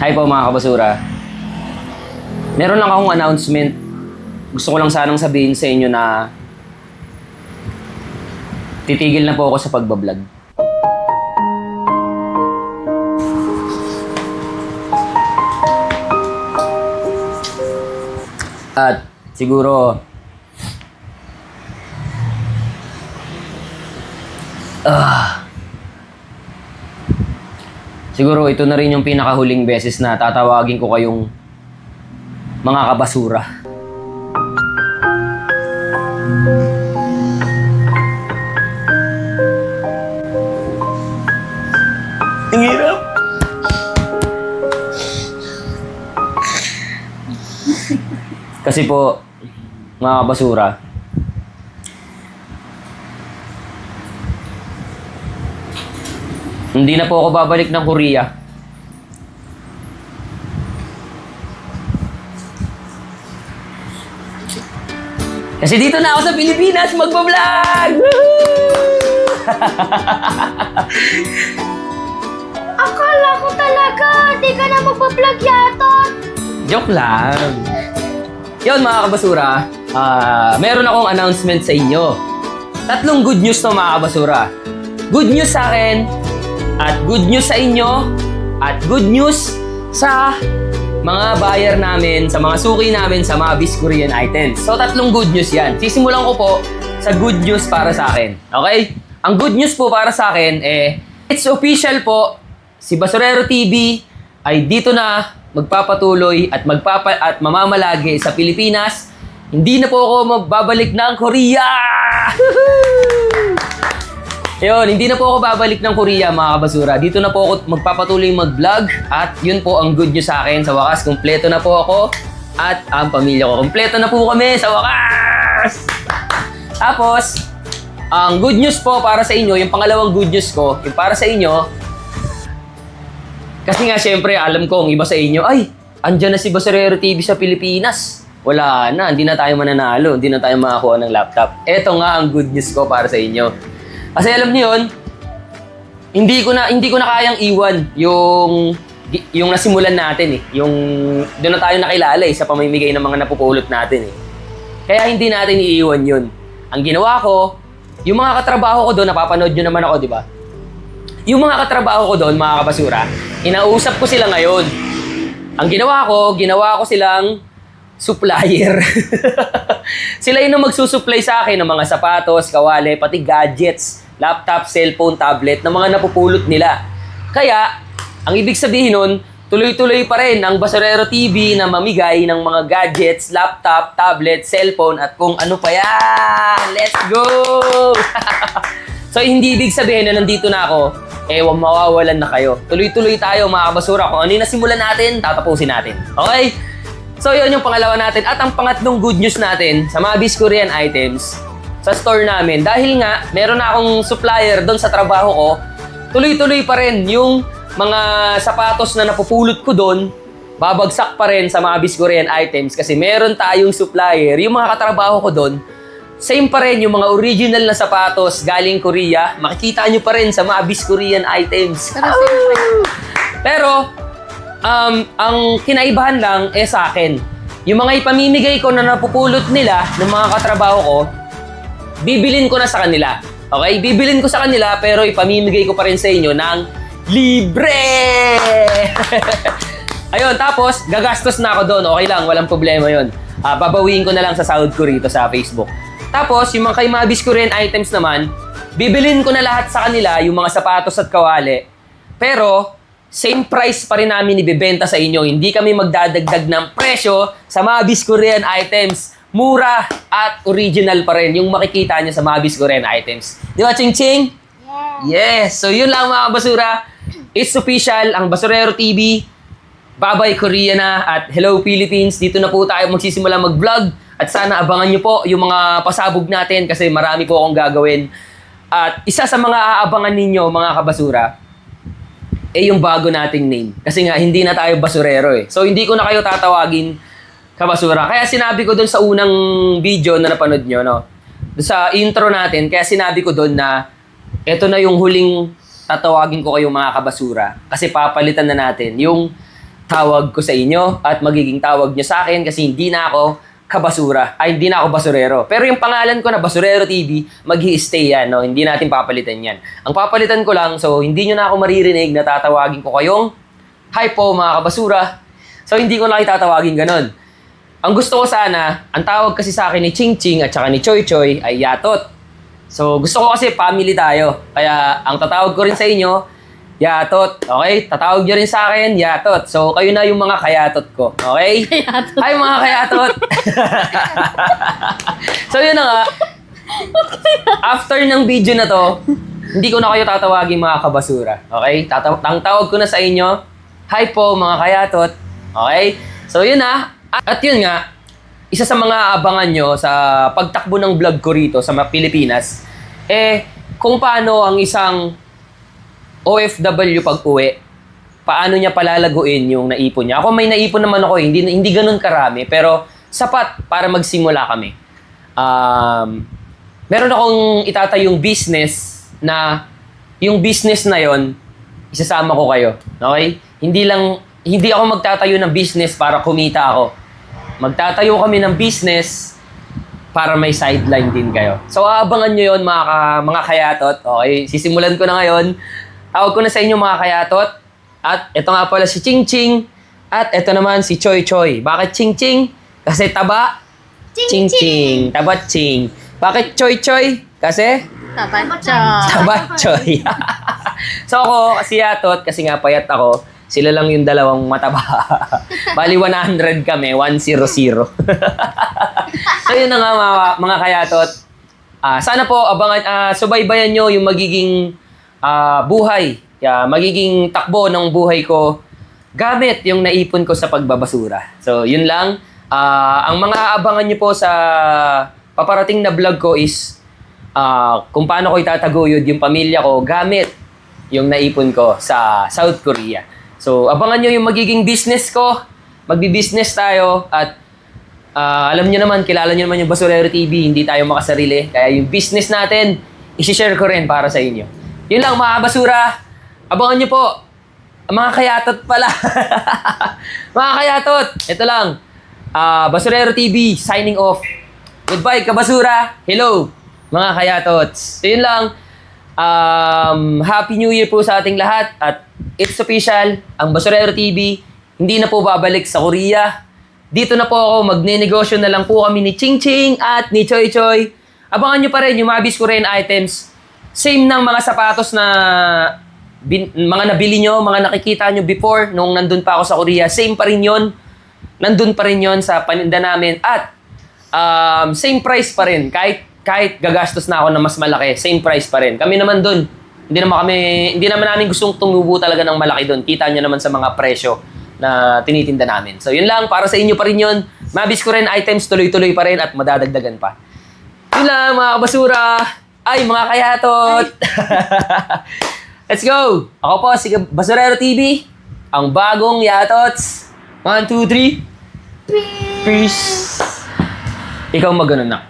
Hi po mga kabasura. Meron lang akong announcement. Gusto ko lang sanang sabihin sa inyo na titigil na po ako sa pagbablog. At siguro siguro ito na rin yung pinakahuling beses na tatawagin ko kayong mga kabasura. Ang hirap. Kasi po, mga kabasura, hindi na po ako babalik ng Korea. Kasi dito na ako sa Pilipinas magbablog! Akala ko talaga, di ka na magpa-vlog yata. Joke lang. Yun mga kabasura, meron akong announcement sa inyo. Tatlong good news to mga kabasura. Good news sa akin, at good news sa inyo, at good news sa mga buyer namin, sa mga suki namin sa mga Korean items. So, tatlong good news yan. Sisimulan ko po sa good news para sa akin. Okay? Ang good news po para sa akin, it's official po, si Basurero TV ay dito na magpapatuloy at mamamalagi sa Pilipinas. Hindi na po ako magbabalik ng Korea! Ayun, hindi na po ako babalik ng Korea mga kabasura. Dito na po ako magpapatuloy mag-vlog at yun po ang good news sa akin. Sa wakas, kumpleto na po ako at ang pamilya ko. Kumpleto na po kami sa wakas! Tapos, ang good news po para sa inyo, yung pangalawang good news ko, yung para sa inyo, kasi nga syempre alam ko ang iba sa inyo, ay, andyan na si Basurero TV sa Pilipinas. Wala na, hindi na tayo mananalo, hindi na tayo makakuha ng laptop. Eto nga ang good news ko para sa inyo. Kasi alam niyo yun, hindi ko na kayang iwan yung nasimulan natin eh. Yung doon na tayo nakilala eh, sa pamimigay ng mga napupulot natin eh. Kaya hindi natin iiwan yun. Ang ginawa ko, yung mga katrabaho ko doon, napapanood nyo naman ako, di ba? Yung mga katrabaho ko doon, mga kabasura, inausap ko sila ngayon. Ang ginawa ko silang supplier. Sila yung magsusupply sa akin ng mga sapatos, kawali, pati gadgets, laptop, cellphone, tablet, ng mga napupulot nila. Kaya, ang ibig sabihin nun, tuloy-tuloy pa rin ang Basurero TV na mamigay ng mga gadgets, laptop, tablet, cellphone, at kung ano pa yan. Let's go! So, hindi ibig sabihin na nandito na ako, mawawalan na kayo. Tuloy-tuloy tayo mga kabasura. Kung ano yung nasimulan natin, tatapusin natin. Okay? So, yun yung pangalawa natin. At ang pangatlong good news natin sa mga Korean items sa store namin. Dahil nga, meron na akong supplier doon sa trabaho ko, tuloy-tuloy pa rin yung mga sapatos na napupulot ko doon, babagsak pa rin sa mga Korean items kasi meron tayong supplier. Yung mga katrabaho ko doon, same pa rin yung mga original na sapatos galing Korea. Makikita nyo pa rin sa mga Korean items. Pero, ang kinaibahan lang sa akin, yung mga ipamimigay ko na napupulot nila ng mga katrabaho ko, bibilin ko na sa kanila. Okay? Bibilin ko sa kanila pero ipamimigay ko pa rin sa inyo ng libre! Ayun, tapos gagastos na ako doon. Okay lang, walang problema yun. Babawiin ko na lang sa sahod ko rito sa Facebook. Tapos, yung mga kay mga Korean items naman, bibilin ko na lahat sa kanila yung mga sapatos at kawali. Pero, same price pa rin namin ibibenta sa inyo. Hindi kami magdadagdag ng presyo sa mga Korean items. Mura at original pa rin yung makikita nyo sa mga Korean items. Di ba, Ching Ching? Yeah. Yes! So yun lang mga basura. It's official, ang Basurero TV. Bye-bye Korea na at hello Philippines. Dito na po tayo magsisimula mag-vlog. At sana abangan nyo po yung mga pasabog natin kasi marami po akong gagawin. At isa sa mga aabangan ninyo mga kabasura, yung bago nating name. Kasi nga, hindi na tayo basurero eh. So, hindi ko na kayo tatawagin kabasura. Kaya sinabi ko dun sa unang video na napanood nyo, no? Sa intro natin, kaya sinabi ko dun na eto na yung huling tatawagin ko kayong mga kabasura. Kasi papalitan na natin yung tawag ko sa inyo at magiging tawag nyo sa akin kasi hindi na ako kabasura. Ay, hindi na ako basurero. Pero yung pangalan ko na Basurero TV, mag-i-stay yan, no? Hindi natin papalitan yan. Ang papalitan ko lang, so hindi nyo na ako maririnig na tatawagin ko kayong hi po mga kabasura. So hindi ko na itatawagin ganun. Ang gusto ko sana, ang tawag kasi sa akin ni Ching Ching at saka ni Choy Choy ay Yatot. So gusto ko kasi family tayo. Kaya ang tatawag ko rin sa inyo, Yatot. Okay? Tatawag nyo rin sa akin, Yatot. So, kayo na yung mga kayatot ko. Okay? Kayatot. Hi, mga kayatot! So, yun na nga. After ng video na to, hindi ko na kayo tatawagin mga kabasura. Okay? Ang tawag ko na sa inyo, hi po, mga kayatot. Okay? So, yun na. At yun nga, isa sa mga abangan nyo sa pagtakbo ng vlog ko rito sa Pilipinas, kung paano ang isang OFW pag-uwi, paano niya palalaguin yung naipon niya. Ako may naipon naman ako, hindi ganun karami, pero sapat para magsimula kami. Meron akong itatayong business na yung business na yon isasama ko kayo. Okay? Hindi ako magtatayo ng business para kumita ako. Magtatayo kami ng business para may sideline din kayo. So, aabangan nyo yun mga kayatot. Okay? Sisimulan ko na ngayon. Tawag ko na sa inyo mga kayatot. At ito nga pala si Ching Ching. At ito naman si Choy Choy. Bakit Ching Ching? Kasi taba. Ching Ching. Taba Ching. Bakit Choy Choy? Kasi Tabatsa. taba Choy. So ako, kasi Yatot, kasi nga payat ako. Sila lang yung dalawang mataba. Bali 100 kami, 100. So yun na nga mga kayatot. Sana po subaybayan nyo yung magiging buhay, magiging takbo ng buhay ko gamit yung naipon ko sa pagbabasura. So, yun lang. Ang mga abangan nyo po sa paparating na vlog ko is kung paano ko itataguyod yung pamilya ko gamit yung naipon ko sa South Korea. So, abangan nyo yung magiging business ko. Magbi-business tayo at alam nyo naman, kilala nyo naman yung Basurero TV, hindi tayo makasarili. Kaya yung business natin, isi-share ko rin para sa inyo. Yun lang mga basura. Abangan nyo po. Mga kayatot pala. Mga kayatot. Ito lang. Basurero TV signing off. Goodbye kabasura. Hello mga kayatot. So yun lang. Happy New Year po sa ating lahat. At it's official. Ang Basurero TV hindi na po babalik sa Korea. Dito na po ako. Magne-negosyo na lang po kami ni Ching Ching at ni Choy Choy. Abangan nyo pa rin yung mga Biscuren items. Same ng mga sapatos na mga nabili nyo, mga nakikita nyo before nung nandun pa ako sa Korea. Same pa rin yun. Nandun pa rin yun sa paninda namin. At same price pa rin. Kahit gagastos na ako na mas malaki, same price pa rin. Kami naman dun. Hindi naman namin gustong tumubo talaga ng malaki dun. Kita nyo naman sa mga presyo na tinitinda namin. So yun lang, para sa inyo pa rin yun. Mabis ko rin items, tuloy-tuloy pa rin at madadagdagan pa. Yun lang mga kabasura. Ay, mga kayatot! Let's go! Ako po, si Basurero TV, ang bagong yatots. 1, 2, 3. Peace! Ikaw mag-ganun na.